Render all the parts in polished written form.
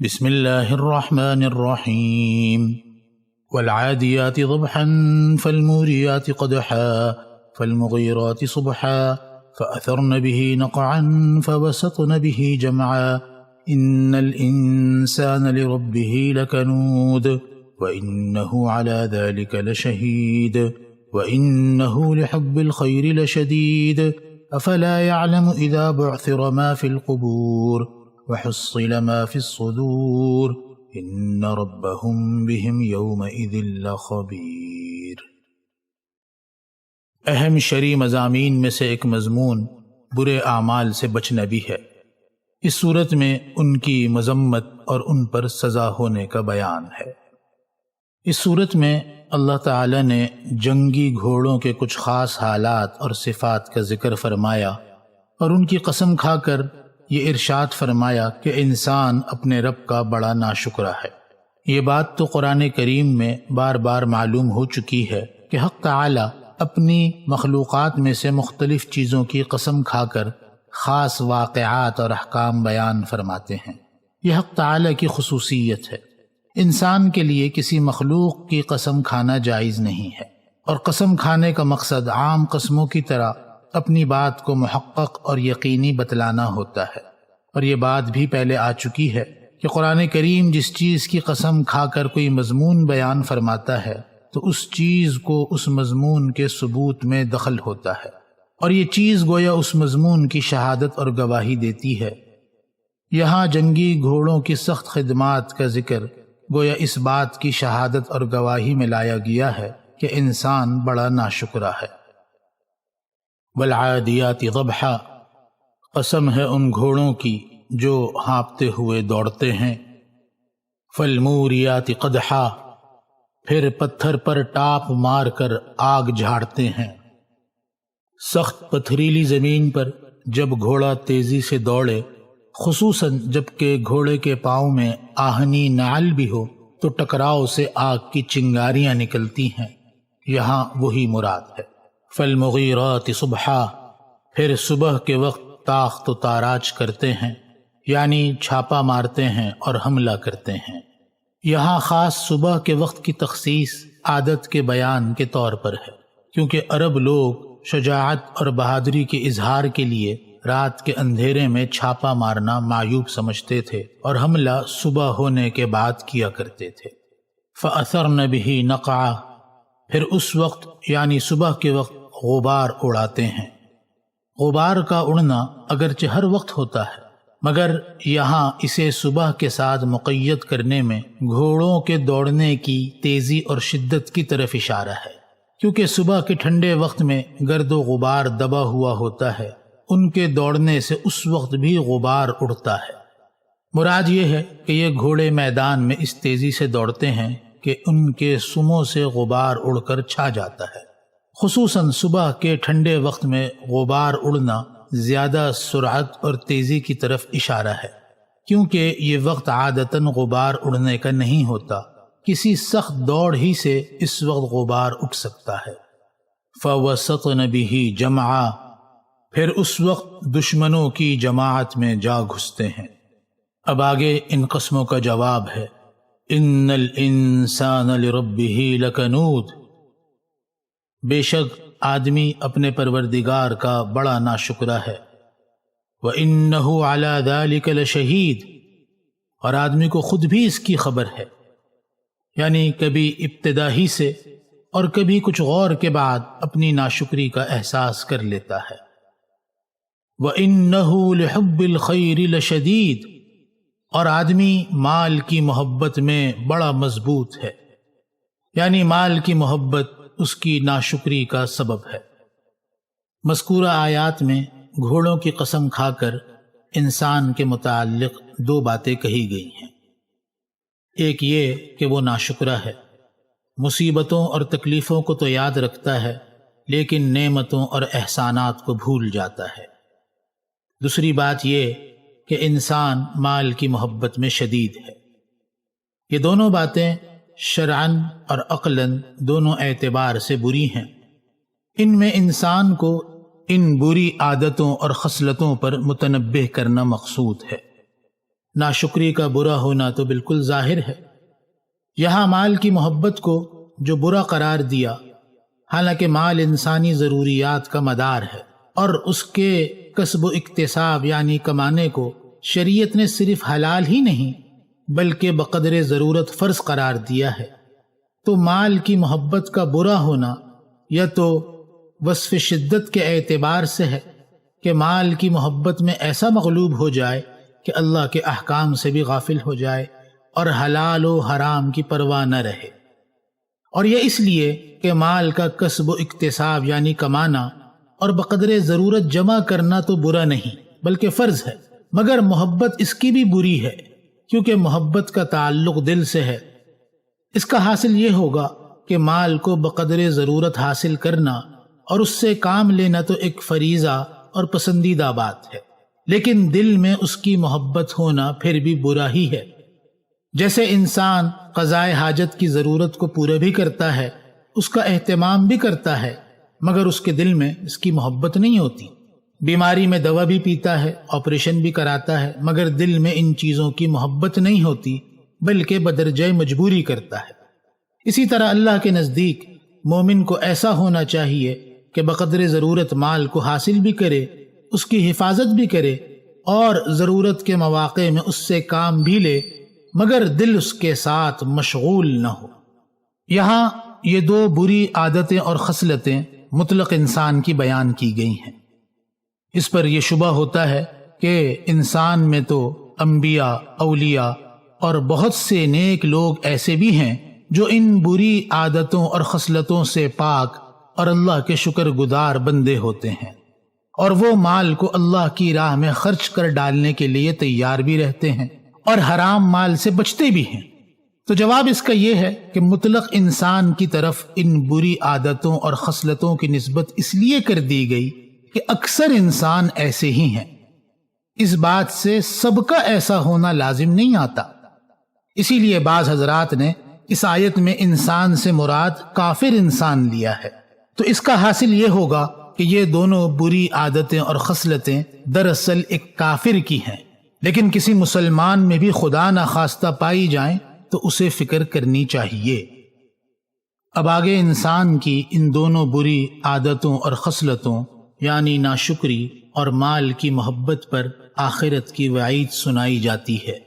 بسم اللہ الرحمن الرحیم والعادیات ضبحا فالموریات قدحا فالمغیرات صبحا فأثرن به نقعا فوسطن به جمعا ان الانسان لربه لکنود وانه على ذلك لشهید وانه لحب الخير لشدید افلا يعلم اذا بعثر ما في القبور وحصل ما في الصدور ان ربهم بهم يومئذ لخبیر۔ اہم شرعی مضامین میں سے ایک مضمون برے اعمال سے بچنا بھی ہے۔ اس صورت میں ان کی مذمت اور ان پر سزا ہونے کا بیان ہے۔ اس صورت میں اللہ تعالی نے جنگی گھوڑوں کے کچھ خاص حالات اور صفات کا ذکر فرمایا اور ان کی قسم کھا کر یہ ارشاد فرمایا کہ انسان اپنے رب کا بڑا ناشکرا ہے۔ یہ بات تو قرآن کریم میں بار بار معلوم ہو چکی ہے کہ حق تعالی اپنی مخلوقات میں سے مختلف چیزوں کی قسم کھا کر خاص واقعات اور احکام بیان فرماتے ہیں۔ یہ حق تعالی کی خصوصیت ہے۔ انسان کے لیے کسی مخلوق کی قسم کھانا جائز نہیں ہے، اور قسم کھانے کا مقصد عام قسموں کی طرح اپنی بات کو محقق اور یقینی بتلانا ہوتا ہے۔ اور یہ بات بھی پہلے آ چکی ہے کہ قرآن کریم جس چیز کی قسم کھا کر کوئی مضمون بیان فرماتا ہے تو اس چیز کو اس مضمون کے ثبوت میں دخل ہوتا ہے، اور یہ چیز گویا اس مضمون کی شہادت اور گواہی دیتی ہے۔ یہاں جنگی گھوڑوں کی سخت خدمات کا ذکر گویا اس بات کی شہادت اور گواہی میں لایا گیا ہے کہ انسان بڑا ناشکرا ہے۔ والعادیات ضبحا، قسم ہے ان گھوڑوں کی جو ہانپتے ہوئے دوڑتے ہیں۔ فالموریات قدحا، پھر پتھر پر ٹاپ مار کر آگ جھاڑتے ہیں۔ سخت پتھریلی زمین پر جب گھوڑا تیزی سے دوڑے، خصوصاً جب کہ گھوڑے کے پاؤں میں آہنی نعل بھی ہو، تو ٹکراؤ سے آگ کی چنگاریاں نکلتی ہیں۔ یہاں وہی مراد ہے۔ فالمغیرات صبحا، پھر صبح کے وقت تاخت و تاراج کرتے ہیں، یعنی چھاپا مارتے ہیں اور حملہ کرتے ہیں۔ یہاں خاص صبح کے وقت کی تخصیص عادت کے بیان کے طور پر ہے، کیونکہ عرب لوگ شجاعت اور بہادری کے اظہار کے لیے رات کے اندھیرے میں چھاپا مارنا معیوب سمجھتے تھے اور حملہ صبح ہونے کے بعد کیا کرتے تھے۔ فأثرن به نقعا، پھر اس وقت یعنی صبح کے وقت غبار اڑاتے ہیں۔ غبار کا اڑنا اگرچہ ہر وقت ہوتا ہے، مگر یہاں اسے صبح کے ساتھ مقید کرنے میں گھوڑوں کے دوڑنے کی تیزی اور شدت کی طرف اشارہ ہے، کیونکہ صبح کے ٹھنڈے وقت میں گرد و غبار دبا ہوا ہوتا ہے، ان کے دوڑنے سے اس وقت بھی غبار اڑتا ہے۔ مراد یہ ہے کہ یہ گھوڑے میدان میں اس تیزی سے دوڑتے ہیں کہ ان کے سموں سے غبار اڑ کر چھا جاتا ہے۔ خصوصاً صبح کے ٹھنڈے وقت میں غبار اڑنا زیادہ سرعت اور تیزی کی طرف اشارہ ہے، کیونکہ یہ وقت عادتاً غبار اڑنے کا نہیں ہوتا، کسی سخت دوڑ ہی سے اس وقت غبار اٹھ سکتا ہے۔ فوسطن به جمعا، پھر اس وقت دشمنوں کی جماعت میں جا گھستے ہیں۔ اب آگے ان قسموں کا جواب ہے۔ ان الانسان لربه لکنود، بے شک آدمی اپنے پروردگار کا بڑا ناشکرا ہے۔ وَإِنَّهُ عَلَى ذَلِكَ لَشَهِيدٌ، اور آدمی کو خود بھی اس کی خبر ہے، یعنی کبھی ابتدا ہی سے اور کبھی کچھ غور کے بعد اپنی ناشکری کا احساس کر لیتا ہے۔ وَإِنَّهُ لِحُبِّ الْخَيْرِ لَشَدِيدٌ، اور آدمی مال کی محبت میں بڑا مضبوط ہے، یعنی مال کی محبت اس کی ناشکری کا سبب ہے۔ مذکورہ آیات میں گھوڑوں کی قسم کھا کر انسان کے متعلق دو باتیں کہی گئی ہیں۔ ایک یہ کہ وہ ناشکرا ہے، مصیبتوں اور تکلیفوں کو تو یاد رکھتا ہے لیکن نعمتوں اور احسانات کو بھول جاتا ہے۔ دوسری بات یہ کہ انسان مال کی محبت میں شدید ہے۔ یہ دونوں باتیں شرعاً اور عقلاً دونوں اعتبار سے بری ہیں۔ ان میں انسان کو ان بری عادتوں اور خصلتوں پر متنبہ کرنا مقصود ہے۔ ناشکری کا برا ہونا تو بالکل ظاہر ہے۔ یہاں مال کی محبت کو جو برا قرار دیا، حالانکہ مال انسانی ضروریات کا مدار ہے، اور اس کے کسب و اکتساب یعنی کمانے کو شریعت نے صرف حلال ہی نہیں بلکہ بقدر ضرورت فرض قرار دیا ہے، تو مال کی محبت کا برا ہونا یا تو وصف شدت کے اعتبار سے ہے کہ مال کی محبت میں ایسا مغلوب ہو جائے کہ اللہ کے احکام سے بھی غافل ہو جائے اور حلال و حرام کی پرواہ نہ رہے، اور یہ اس لیے کہ مال کا کسب و اکتساب یعنی کمانا اور بقدر ضرورت جمع کرنا تو برا نہیں بلکہ فرض ہے، مگر محبت اس کی بھی بری ہے کیونکہ محبت کا تعلق دل سے ہے۔ اس کا حاصل یہ ہوگا کہ مال کو بقدر ضرورت حاصل کرنا اور اس سے کام لینا تو ایک فریضہ اور پسندیدہ بات ہے، لیکن دل میں اس کی محبت ہونا پھر بھی برا ہی ہے۔ جیسے انسان قضائے حاجت کی ضرورت کو پورا بھی کرتا ہے، اس کا اہتمام بھی کرتا ہے، مگر اس کے دل میں اس کی محبت نہیں ہوتی۔ بیماری میں دوا بھی پیتا ہے، آپریشن بھی کراتا ہے، مگر دل میں ان چیزوں کی محبت نہیں ہوتی بلکہ بدرجہ مجبوری کرتا ہے۔ اسی طرح اللہ کے نزدیک مومن کو ایسا ہونا چاہیے کہ بقدر ضرورت مال کو حاصل بھی کرے، اس کی حفاظت بھی کرے اور ضرورت کے مواقع میں اس سے کام بھی لے، مگر دل اس کے ساتھ مشغول نہ ہو۔ یہاں یہ دو بری عادتیں اور خصلتیں مطلق انسان کی بیان کی گئی ہیں۔ اس پر یہ شبہ ہوتا ہے کہ انسان میں تو انبیاء، اولیاء اور بہت سے نیک لوگ ایسے بھی ہیں جو ان بری عادتوں اور خصلتوں سے پاک اور اللہ کے شکر گزار بندے ہوتے ہیں، اور وہ مال کو اللہ کی راہ میں خرچ کر ڈالنے کے لیے تیار بھی رہتے ہیں اور حرام مال سے بچتے بھی ہیں۔ تو جواب اس کا یہ ہے کہ مطلق انسان کی طرف ان بری عادتوں اور خصلتوں کی نسبت اس لیے کر دی گئی کہ اکثر انسان ایسے ہی ہیں۔ اس بات سے سب کا ایسا ہونا لازم نہیں آتا، اسی لیے بعض حضرات نے اس آیت میں انسان سے مراد کافر انسان لیا ہے، تو اس کا حاصل یہ ہوگا کہ یہ دونوں بری عادتیں اور خصلتیں دراصل ایک کافر کی ہیں، لیکن کسی مسلمان میں بھی خدا نخواستہ پائی جائیں تو اسے فکر کرنی چاہیے۔ اب آگے انسان کی ان دونوں بری عادتوں اور خصلتوں یعنی ناشکری اور مال کی محبت پر آخرت کی وعید سنائی جاتی ہے۔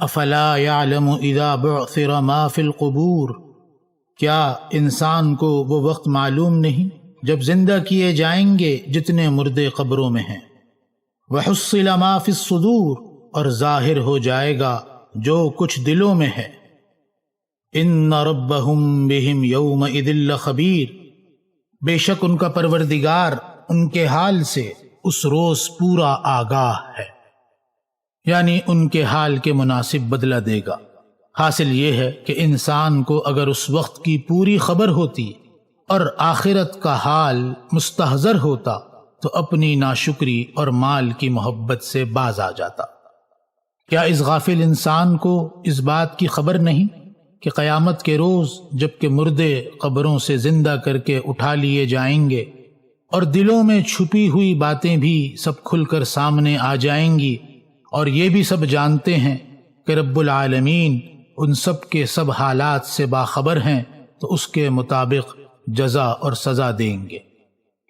افلا یعلم اذا بعثر ما فی القبور، کیا انسان کو وہ وقت معلوم نہیں جب زندہ کیے جائیں گے جتنے مردے قبروں میں ہیں، وحصل ما فی الصدور، اور ظاہر ہو جائے گا جو کچھ دلوں میں ہے، ان ربہم بہم یومئذ لخبیر، بے شک ان کا پروردگار ان کے حال سے اس روز پورا آگاہ ہے، یعنی ان کے حال کے مناسب بدلہ دے گا۔ حاصل یہ ہے کہ انسان کو اگر اس وقت کی پوری خبر ہوتی اور آخرت کا حال مستحضر ہوتا تو اپنی ناشکری اور مال کی محبت سے باز آ جاتا۔ کیا اس غافل انسان کو اس بات کی خبر نہیں کہ قیامت کے روز جب کہ مردے قبروں سے زندہ کر کے اٹھا لیے جائیں گے اور دلوں میں چھپی ہوئی باتیں بھی سب کھل کر سامنے آ جائیں گی، اور یہ بھی سب جانتے ہیں کہ رب العالمین ان سب کے سب حالات سے باخبر ہیں، تو اس کے مطابق جزا اور سزا دیں گے۔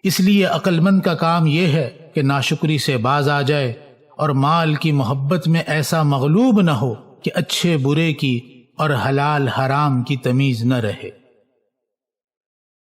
اس لیے عقل مند کا کام یہ ہے کہ ناشکری سے باز آ جائے اور مال کی محبت میں ایسا مغلوب نہ ہو کہ اچھے برے کی اور حلال حرام کی تمیز نہ رہے۔